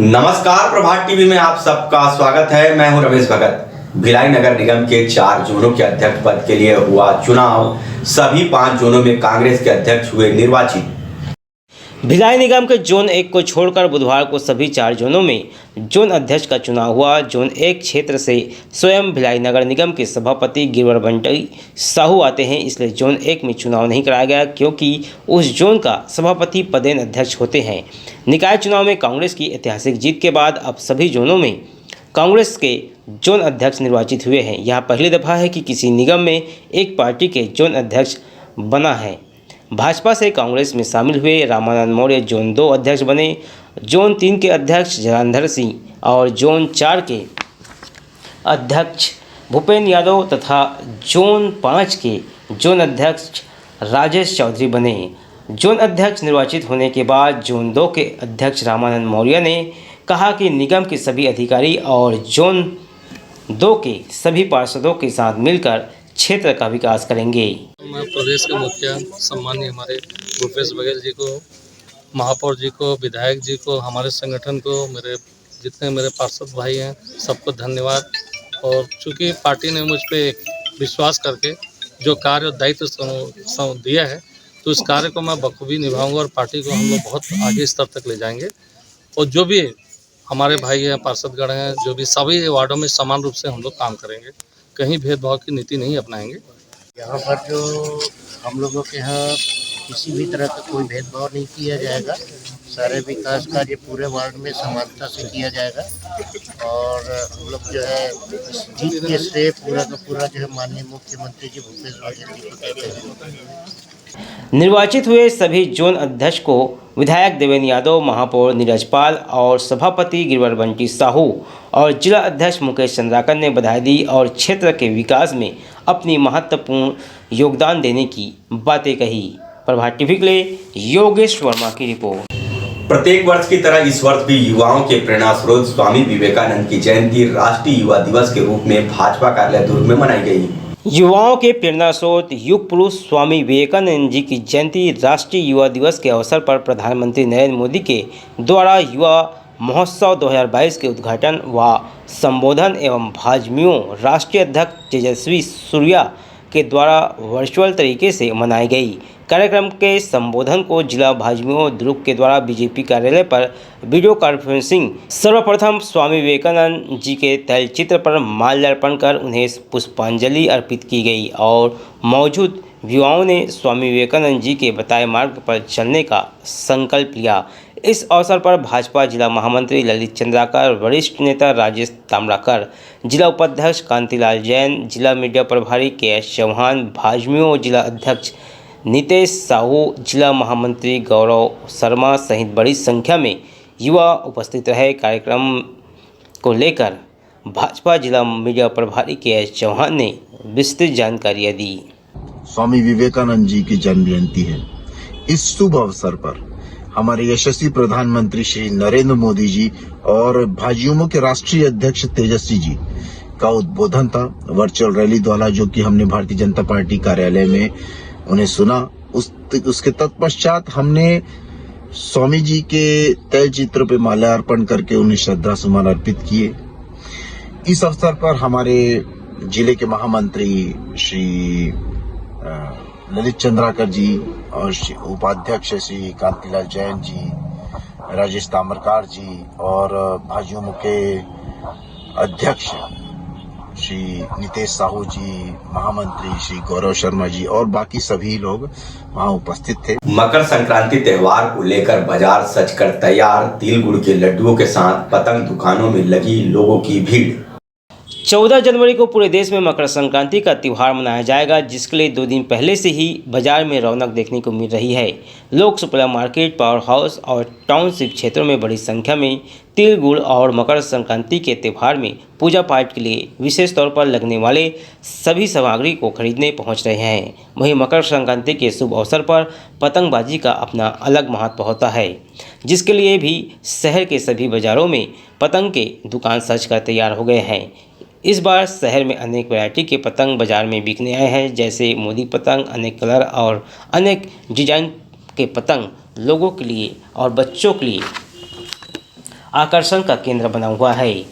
नमस्कार, प्रभात टीवी में आप सबका स्वागत है। मैं हूं रमेश भगत। भिलाई नगर निगम के 4 जोनों के अध्यक्ष पद के लिए हुआ चुनाव। सभी 5 जोनों में कांग्रेस के अध्यक्ष हुए निर्वाचित। भिलाई निगम के जोन 1 को छोड़कर बुधवार को सभी 4 जोनों में जोन अध्यक्ष का चुनाव हुआ। जोन 1 क्षेत्र से स्वयं भिलाई नगर निगम के सभापति गिरिवर बंटी साहू आते हैं, इसलिए जोन 1 में चुनाव नहीं कराया गया क्योंकि उस जोन का सभापति पदेन अध्यक्ष होते हैं। निकाय चुनाव में कांग्रेस की ऐतिहासिक जीत के बाद अब सभी जोनों में कांग्रेस के जोन अध्यक्ष निर्वाचित हुए हैं। यह पहली दफा है कि किसी निगम में एक पार्टी के जोन अध्यक्ष बना है। भाजपा से कांग्रेस में शामिल हुए रामानंद मौर्य जोन 2 अध्यक्ष बने। जोन 3 के अध्यक्ष जलांधर सिंह और जोन 4 के अध्यक्ष भूपेन यादव तथा जोन 5 के जोन अध्यक्ष राजेश चौधरी बने। जोन अध्यक्ष निर्वाचित होने के बाद जोन 2 के अध्यक्ष रामानंद मौर्य ने कहा कि निगम के सभी अधिकारी और जोन 2 के सभी पार्षदों के साथ मिलकर क्षेत्र का विकास करेंगे। मैं प्रदेश के मुखिया सम्मानीय हमारे भूपेश बघेल जी को, महापौर जी को, विधायक जी को, हमारे संगठन को, मेरे जितने मेरे पार्षद भाई हैं सबको धन्यवाद। और चूँकि पार्टी ने मुझ पर विश्वास करके जो कार्य और दायित्व दिया है तो इस कार्य को मैं बखूबी निभाऊंगा और पार्टी को हम लोग बहुत आगे स्तर तक ले जाएंगे। और जो भी हमारे भाई हैं, पार्षदगण हैं, जो भी सभी वार्डों में समान रूप से हम लोग काम करेंगे, कहीं भेदभाव की नीति नहीं अपनाएंगे। यहाँ पर जो हम लोगों के यहाँ किसी भी तरह का कोई भेदभाव नहीं किया जाएगा। सारे विकास कार्य पूरे वार्ड में समानता से किया जाएगा और हम लोग जो है इस जीत के श्रेय पूरा का पूरा जो है माननीय मुख्यमंत्री जी भूपेश बघेल जी को देते हैं। निर्वाचित हुए सभी जोन अध्यक्ष को विधायक देवेंद्र यादव, महापौर नीरज पाल और सभापति गिरिवर बंटी साहू और जिला अध्यक्ष मुकेश चंद्राकर ने बधाई दी और क्षेत्र के विकास में अपनी महत्वपूर्ण योगदान देने की बातें कही। प्रभात टीवी के लिए योगेश वर्मा की रिपोर्ट। प्रत्येक वर्ष की तरह इस वर्ष भी युवाओं के प्रेरणा स्रोत स्वामी विवेकानंद की जयंती राष्ट्रीय युवा दिवस के रूप में भाजपा कार्यालय दुर्ग में मनाई गई। युवाओं के प्रेरणा स्रोत युग पुरुष स्वामी विवेकानंद जी की जयंती राष्ट्रीय युवा दिवस के अवसर पर प्रधानमंत्री नरेंद्र मोदी के द्वारा युवा महोत्सव 2022 के उद्घाटन व संबोधन एवं भाजयुमो राष्ट्रीय अध्यक्ष तेजस्वी सूर्या के द्वारा वर्चुअल तरीके से मनाई गई। कार्यक्रम के संबोधन को जिला भाजयुमो दुर्ग के द्वारा बीजेपी कार्यालय पर वीडियो कॉन्फ्रेंसिंग सर्वप्रथम स्वामी विवेकानंद जी के तैलचित्र पर माल्यार्पण कर उन्हें पुष्पांजलि अर्पित की गई और मौजूद युवाओं ने स्वामी विवेकानंद जी के बताए मार्ग पर चलने का संकल्प लिया। इस अवसर पर भाजपा जिला महामंत्री ललित चंद्राकर, वरिष्ठ नेता राजेश ताम्राकर, जिला उपाध्यक्ष कांतिलाल जैन, जिला मीडिया प्रभारी के.एस. चौहान, भाजयुमो जिला अध्यक्ष नितेश साहू, जिला महामंत्री गौरव शर्मा सहित बड़ी संख्या में युवा उपस्थित रहे। कार्यक्रम को लेकर भाजपा जिला मीडिया प्रभारी के.एस. चौहान ने विस्तृत जानकारियां दी। स्वामी विवेकानंद जी की जन्म जयंती है। इस शुभ अवसर पर हमारे यशस्वी प्रधानमंत्री श्री नरेंद्र मोदी जी और भाजयुमो के राष्ट्रीय अध्यक्ष तेजस्वी जी का उद्बोधन था वर्चुअल रैली द्वारा, जो कि हमने भारतीय जनता पार्टी कार्यालय में उन्हें सुना। उसके तत्पश्चात हमने स्वामी जी के तैल चित्र पे माल्यार्पण करके उन्हें श्रद्धा सुमन अर्पित किए। इस अवसर पर हमारे जिले के महामंत्री श्री ललित चंद्राकर जी और उपाध्यक्ष श्री कांतिलाल जैन जी, राजेश ताम्रकार जी और भाजयुमो के अध्यक्ष श्री नितेश साहू जी, महामंत्री श्री गौरव शर्मा जी और बाकी सभी लोग वहां उपस्थित थे। मकर संक्रांति त्योहार को लेकर बाजार सजकर तैयार। तिल गुड़ के लड्डुओं के साथ पतंग दुकानों में लगी लोगों की भीड़। 14 जनवरी को पूरे देश में मकर संक्रांति का त्यौहार मनाया जाएगा, जिसके लिए 2 दिन पहले से ही बाजार में रौनक देखने को मिल रही है। लोग सुपला मार्केट, पावर हाउस और टाउनशिप क्षेत्रों में बड़ी संख्या में तिल गुड़ और मकर संक्रांति के त्यौहार में पूजा पाठ के लिए विशेष तौर पर लगने वाले सभी सामग्री को खरीदने पहुंच रहे हैं। वहीं मकर संक्रांति के शुभ अवसर पर पतंगबाजी का अपना अलग महत्व होता है, जिसके लिए भी शहर के सभी बाज़ारों में पतंग के दुकान सज कर तैयार हो गए हैं। इस बार शहर में अनेक वैरायटी के पतंग बाजार में बिकने आए हैं, जैसे मोदी पतंग, अनेक कलर और अनेक डिजाइन के पतंग लोगों के लिए और बच्चों के लिए आकर्षण का केंद्र बना हुआ है।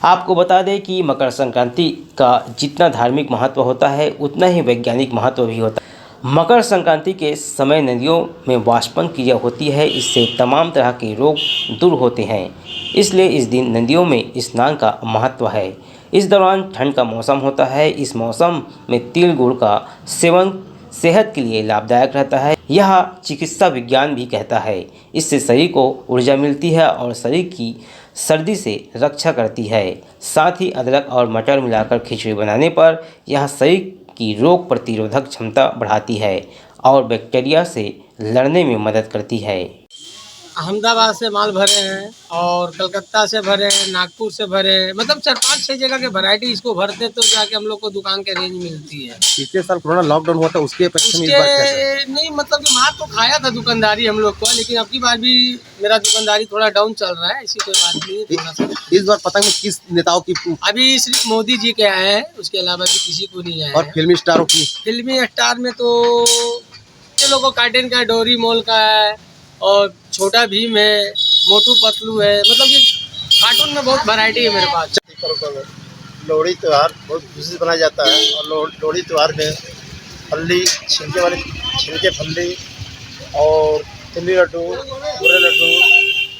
आपको बता दें कि मकर संक्रांति का जितना धार्मिक महत्व होता है उतना ही वैज्ञानिक महत्व भी होता है। मकर संक्रांति के समय नदियों में वाष्पन क्रिया होती है, इससे तमाम तरह के रोग दूर होते हैं, इसलिए इस दिन नदियों में स्नान का महत्व है। इस दौरान ठंड का मौसम होता है, इस मौसम में तिल गुड़ का सेवन सेहत के लिए लाभदायक रहता है। यह चिकित्सा विज्ञान भी कहता है, इससे शरीर को ऊर्जा मिलती है और शरीर की सर्दी से रक्षा करती है। साथ ही अदरक और मटर मिलाकर खिचड़ी बनाने पर यह शरीर की रोग प्रतिरोधक क्षमता बढ़ाती है और बैक्टीरिया से लड़ने में मदद करती है। अहमदाबाद से माल भरे हैं और कलकत्ता से भरे हैं, नागपुर से भरे हैं, मतलब 4-5-6 जगह के वैरायटी इसको भरते तो जाके हम लोग को दुकान के रेंज मिलती है। पिछले साल कोरोना लॉकडाउन हुआ था उसके अपेक्षा में इस बार कैसा? नहीं मतलब कि मार तो खाया था दुकानदारी हम लोग को, लेकिन अब की बार भी मेरा दुकानदारी थोड़ा डाउन चल रहा है, ऐसी कोई बात नहीं है। थोड़ा सा इस बार पतंग में किस नेताओं की अभी सिर्फ मोदी जी के आए हैं, उसके अलावा भी किसी को नहीं आए और हैं। फिल्मी स्टारों की? फिल्मी स्टार में तो ये लोगों का कार्टून का डोरी मोल का है और छोटा भीम है, मोटू पतलू है, मतलब कि कार्टून में बहुत वैरायटी है मेरे पास। लोहड़ी त्यौहार बहुत खुशी से मनाया जाता है और लोहड़ी त्यौहार में फल्ली छिलके फल्ली और तिल्ली लड्डू, बुरे लड्डू,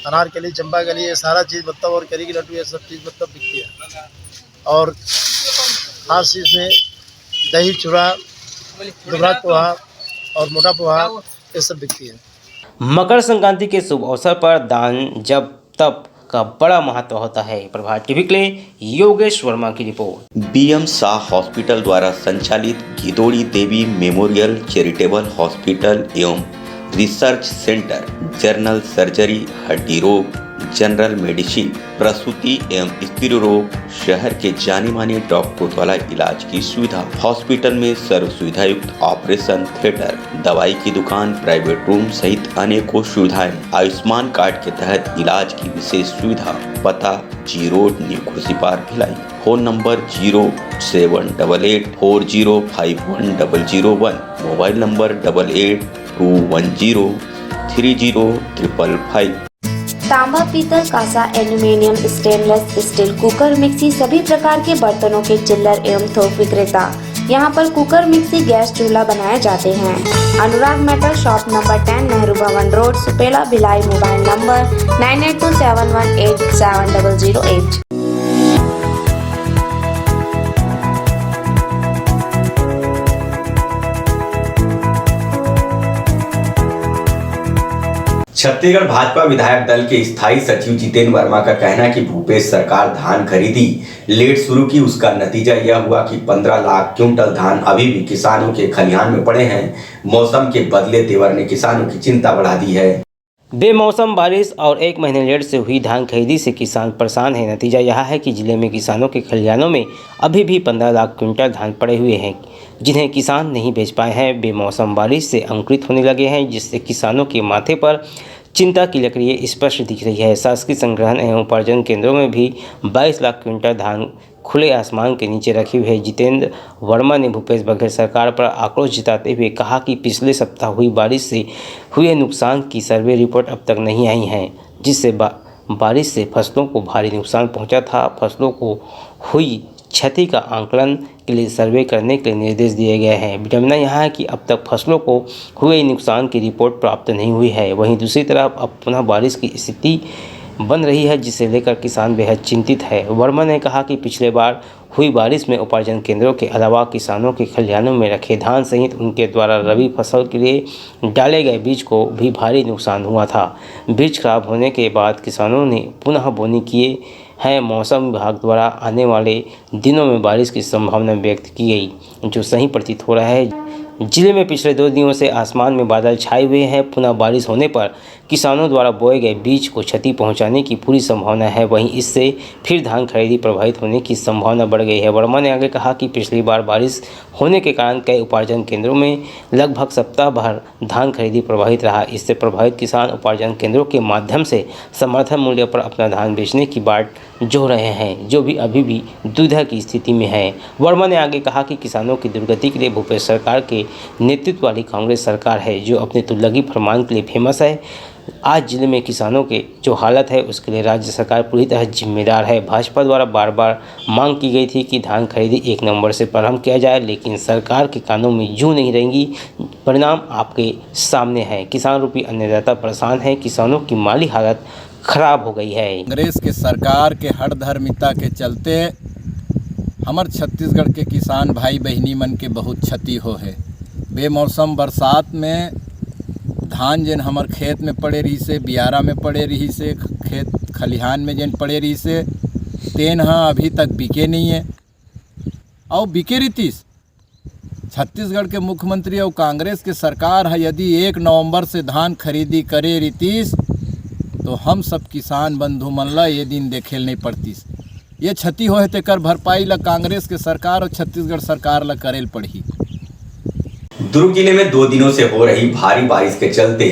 अनारकली, चंपा कली, ये सारा चीज़ मतलब और करी के लड्डू ये सब चीज़ मतलब बिकती है। और खास चीज़ में दही चूड़ा, दुबरा पोहा और मोटा पोहा ये सब बिकती है। मकर संक्रांति के शुभ अवसर पर दान जप तप का बड़ा महत्व होता है। प्रभात टीवी के लिए योगेश वर्मा की रिपोर्ट। बीएम शाह हॉस्पिटल द्वारा संचालित गिदोड़ी देवी मेमोरियल चैरिटेबल हॉस्पिटल एवं रिसर्च सेंटर जनरल सर्जरी, हड्डी रोग, जनरल मेडिसिन, प्रसूति एवं स्त्री रोग शहर के जाने माने डॉक्टरों द्वारा इलाज की सुविधा। हॉस्पिटल में सर्व सुविधा युक्त ऑपरेशन थिएटर, दवाई की दुकान, प्राइवेट रूम सहित अनेकों सुविधाएं। आयुष्मान कार्ड के तहत इलाज की विशेष सुविधा। पता G road, new Khursipar, Bhilai. Phone number 0788405101, mobile number 8821030555। तांबा, पीतल, कांसा, aluminium, stainless steel, cooker, mixie सभी प्रकार के बर्तनों के चिल्लर एवं थोक विक्रेता। यहाँ पर कुकर, मिक्सी, गैस चूल्हा बनाए जाते हैं। अनुराग मेटल शॉप नंबर 10, नेहरू भवन road, Supela, Bhilai. Mobile number 9827187008। Chhattisgarh Bhajpa विधायक दल के स्थायी सचिव जितेंद्र वर्मा का कहना है कि भूपेश सरकार धान खरीदी लेट शुरू की, उसका नतीजा यह हुआ कि 15 लाख क्विंटल धान अभी भी किसानों के खलिहान में पड़े हैं। मौसम के बदले तेवर ने किसानों की चिंता बढ़ा दी है। बेमौसम बारिश और 1 महीने लेट से हुई धान खरीदी से किसान परेशान है। नतीजा यह है कि जिले में किसानों के खलिहानों में अभी भी 15 लाख क्विंटल धान पड़े हुए हैं, जिन्हें किसान नहीं बेच पाए हैं। बेमौसम बारिश से अंकुरित होने लगे हैं, जिससे किसानों के माथे पर चिंता की लकीरें स्पष्ट दिख रही है। शासकीय संग्रहण एवं उपार्जन केंद्रों में भी 22 लाख क्विंटल धान खुले आसमान के नीचे रखी हुई है। जितेंद्र वर्मा ने भूपेश बघेल सरकार पर आक्रोश जताते हुए कहा कि पिछले सप्ताह हुई बारिश से हुए नुकसान की सर्वे रिपोर्ट अब तक नहीं आई है, जिससे बारिश से फसलों को भारी नुकसान पहुंचा था। फसलों को हुई क्षति का आंकलन के लिए सर्वे करने के लिए निर्देश दिए गए हैं। विडंबना यहाँ है कि अब तक फसलों को हुए नुकसान की रिपोर्ट प्राप्त नहीं हुई है। वहीं दूसरी तरफ अब पुनः बारिश की स्थिति बन रही है, जिसे लेकर किसान बेहद चिंतित है। वर्मा ने कहा कि पिछले बार हुई बारिश में उपार्जन केंद्रों के अलावा किसानों के खलिहानों में रखे धान सहित उनके द्वारा रबी फसल के लिए डाले गए बीज को भी भारी नुकसान हुआ था। बीज खराब होने के बाद किसानों ने पुनः बोनी किए हैं। मौसम विभाग द्वारा आने वाले दिनों में बारिश की संभावना व्यक्त की गई, जो सही प्रतीत हो रहा है। जिले में पिछले 2 दिनों से आसमान में बादल छाए हुए हैं। पुनः बारिश होने पर किसानों द्वारा बोए गए बीज को क्षति पहुंचाने की पूरी संभावना है। वहीं इससे फिर धान खरीदी प्रभावित होने की संभावना बढ़ गई है। वर्मा ने आगे कहा कि पिछली बार बारिश होने के कारण कई उपार्जन केंद्रों में लगभग सप्ताह भर धान खरीदी प्रभावित रहा। इससे प्रभावित किसान उपार्जन केंद्रों के माध्यम से समर्थन मूल्य पर अपना धान बेचने की बाट जोह रहे हैं, जो भी अभी भी दुविधा की स्थिति में है। वर्मा ने आगे कहा कि किसानों की दुर्गति के लिए भूपेश सरकार के नेतृत्व वाली कांग्रेस सरकार है, जो अपने तुल्लगी फरमान के लिए फेमस है। आज जिले में किसानों के जो हालत है उसके लिए राज्य सरकार पूरी तरह जिम्मेदार है। भाजपा द्वारा बार बार मांग की गई थी कि धान खरीदी 1 नवंबर से प्रारंभ किया जाए, लेकिन सरकार के कानों में यूं नहीं रहेंगी। परिणाम आपके सामने है। किसान रूपी अन्नदाता परेशान है। किसानों की माली हालत खराब हो गई है। कांग्रेस के सरकार के हठधर्मिता के चलते हमार छत्तीसगढ़ के किसान भाई बहनी मन के बहुत क्षति हो है। बेमौसम बरसात में धान जन हमार खेत में पड़े रही से, बियारा में पड़े रही से, खेत खलिहान में जन पड़े रही से, तेन हाँ अभी तक बिके नहीं है और बिके रहीतिस। छत्तीसगढ़ के मुख्यमंत्री और कांग्रेस के सरकार है यदि 1 नवंबर से धान खरीदी करे रहीतिस तो हम सब किसान बंधु मन ला ये दिन देखेल नहीं पड़तीस। ये क्षति होए तेकर भरपाई ला कांग्रेस के सरकार और छत्तीसगढ़ सरकार ला करेल पड़ही। दुर्ग जिले में 2 दिनों से हो रही भारी बारिश के चलते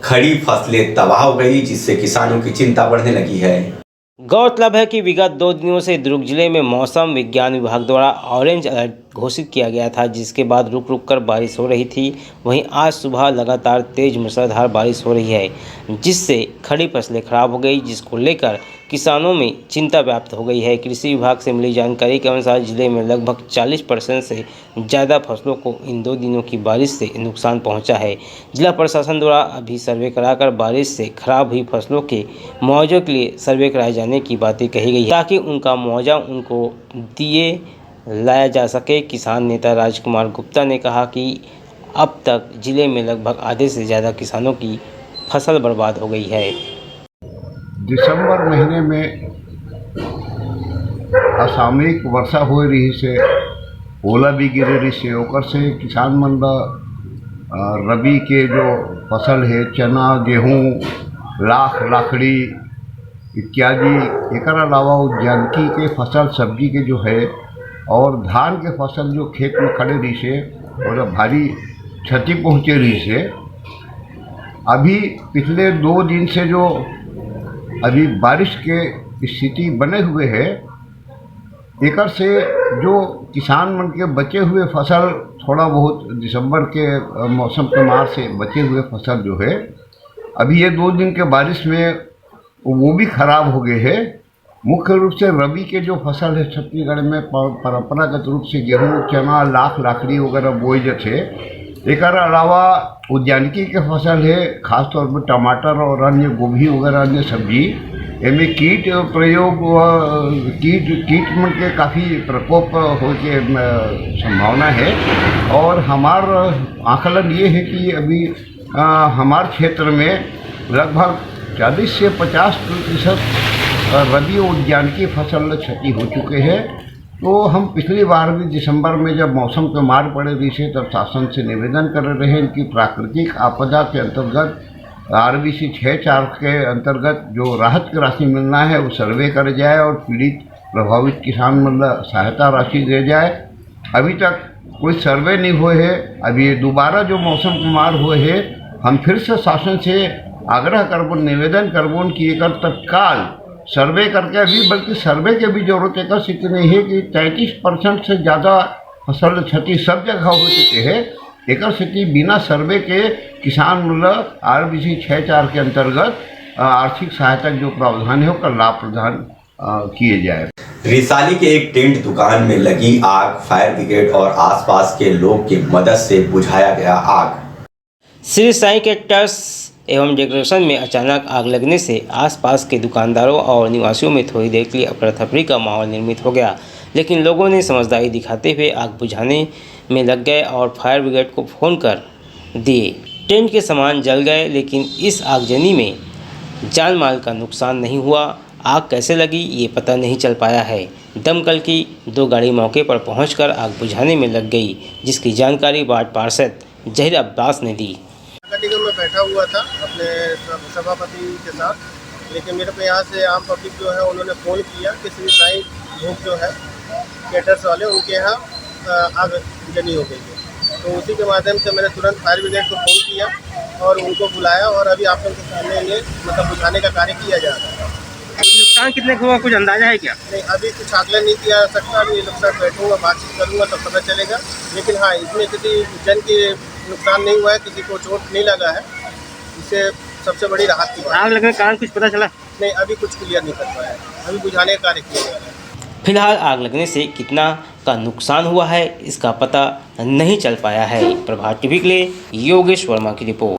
खड़ी फसलें तबाह हो गई, जिससे किसानों की चिंता बढ़ने लगी है। गौरतलब है कि विगत 2 दिनों से दुर्ग जिले में मौसम विज्ञान विभाग द्वारा ऑरेंज अलर्ट घोषित किया गया था, जिसके बाद रुक रुक कर बारिश हो रही थी। वहीं आज सुबह लगातार तेज मूसलाधार बारिश हो रही है, जिससे खड़ी फसलें खराब हो गई, जिसको लेकर किसानों में चिंता व्याप्त हो गई है। कृषि विभाग से मिली जानकारी के अनुसार जिले में लगभग 40% से ज़्यादा फसलों को इन 2 दिनों की बारिश से नुकसान पहुंचा है। जिला प्रशासन द्वारा अभी सर्वे कराकर बारिश से खराब हुई फसलों के मुआवजे के लिए सर्वे कराए जाने की बातें कही गई, ताकि उनका मुआवजा उनको दिए लाया जा सके। किसान नेता राजकुमार गुप्ता ने कहा कि अब तक जिले में लगभग आधे से ज़्यादा किसानों की फसल बर्बाद हो गई है। दिसंबर महीने में असामयिक वर्षा हो रही से, ओला भी गिरे रही से, ओकर से किसान मन रबी के जो फसल है चना, गेहूँ, लाख, लाखड़ी इत्यादि, एकर अलावा जानकी के फसल सब्जी के जो है और धान के फसल जो खेत में खड़े रही से और भारी क्षति पहुँचे रही से, अभी पिछले 2 दिन से जो अभी बारिश के स्थिति बने हुए है, एकर से जो किसान मन के बचे हुए फसल थोड़ा बहुत दिसंबर के मौसम के मार से बचे हुए फसल जो है अभी ये 2 दिन के बारिश में वो भी खराब हो गए हैं। मुख्य रूप से रबी के जो फसल है छत्तीसगढ़ में परंपरागत रूप से गेहूँ, चना, लाख, लाखड़ी वगैरह बोए जाते। एक अलावा उद्यानिकी के फसल है, खासतौर पर टमाटर और अन्य गोभी वगैरह अन्य सब्जी, इनमें कीट प्रयोग कीट मन के काफ़ी प्रकोप हो के संभावना है। और हमार आकलन ये है कि अभी हमार क्षेत्र में लगभग 40 से 50% रबी और उद्यानिकी फसल क्षति हो चुके हैं। तो हम पिछली बार भी दिसंबर में जब मौसम के मार पड़े रही से तब शासन से निवेदन कर रहे हैं कि प्राकृतिक आपदा के अंतर्गत RBC 6.4 के अंतर्गत जो राहत की राशि मिलना है वो सर्वे कर जाए और पीड़ित प्रभावित किसान मतलब सहायता राशि दे जाए। अभी तक कोई सर्वे नहीं हुए है। अभी दोबारा जो मौसम के मार हुए है, हम फिर से शासन से आग्रह करबो, निवेदन करबो कि एक तत्काल सर्वे करके अभी, बल्कि सर्वे के भी जरूरत है। स्थिति नहीं है कि 33% से ज़्यादा फसल क्षति सब जगह हो चुके हैं। एक स्थिति बिना सर्वे के किसान मतलब RBC 6.4 के अंतर्गत आर्थिक सहायता जो प्रावधान है उसका लाभ प्रदान किए जाए। रिसाली के एक टेंट दुकान में लगी आग, फायर ब्रिगेड और आसपास के लोग की मदद से बुझाया गया आग। श्री साईं कैक्टस एवं डेकोरेशन में अचानक आग लगने से आसपास के दुकानदारों और निवासियों में थोड़ी देर के लिए अफरा तफरी का माहौल निर्मित हो गया, लेकिन लोगों ने समझदारी दिखाते हुए आग बुझाने में लग गए और फायर ब्रिगेड को फ़ोन कर दिए। टेंट के सामान जल गए, लेकिन इस आगजनी में जान माल का नुकसान नहीं हुआ। आग कैसे लगी ये पता नहीं चल पाया है। दमकल की 2 गाड़ी मौके पर पहुंचकर आग बुझाने में लग गई, जिसकी जानकारी वार्ड पार्षद जहीर अब्बास ने दी। निगम में बैठा हुआ था अपने सभापति के साथ, लेकिन मेरे को यहाँ से आम पब्लिक जो है उन्होंने फ़ोन किया कि श्री साईं ग्रुप जो है कैटर्स वाले, उनके यहाँ आग जनी हो गई है। तो उसी के माध्यम से मैंने तुरंत फायर ब्रिगेड को फ़ोन किया और उनको बुलाया और अभी आप लोगों के सामने ये मतलब बुझाने का कार्य किया जा रहा है। नुकसान कितने का हुआ, कुछ अंदाजा है क्या? नहीं, अभी कुछ आकलन नहीं किया जा सकता। अभी ये लोग साथ बैठूँगा, बातचीत करूँगा तब पता चलेगा। लेकिन हाँ, इसमें किसी जन की नुकसान नहीं हुआ है, किसी को चोट नहीं लगा है। इससे सबसे बड़ी राहत की बात है। आग लगने का कारण कुछ पता चला? नहीं, अभी कुछ क्लियर नहीं कर पाया है, अभी बुझाने का कार्य किया जा रहा है। फिलहाल आग लगने से कितना का नुकसान हुआ है इसका पता नहीं चल पाया है। प्रभात टीवी के लिए योगेश वर्मा की रिपोर्ट।